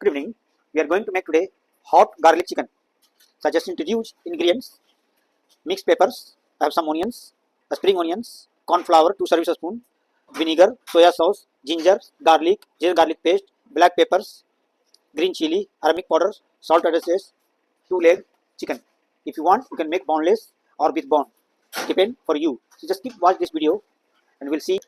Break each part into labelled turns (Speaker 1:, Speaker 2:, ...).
Speaker 1: Good evening. We are going to make today hot garlic chicken. So I just introduce ingredients. Mixed peppers. I have some onions, spring onions, corn flour 2 tablespoons, vinegar, soya sauce, ginger, garlic paste, black peppers, green chili, aromatic powder, salt and taste, 2 leg chicken. If you want, you can make boneless or with bone. Depend for you. So just keep watch this video and we'll see.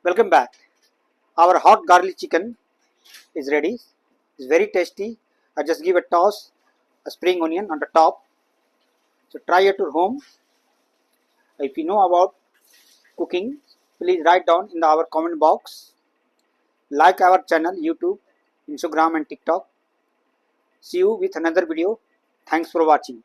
Speaker 1: Welcome back. Our hot garlic chicken is ready. It's very tasty. I just give a toss, a spring onion on the top. So try at your home. If you know about cooking, please write down in our comment box. Like our channel, YouTube, Instagram and TikTok. See you with another video. Thanks for watching.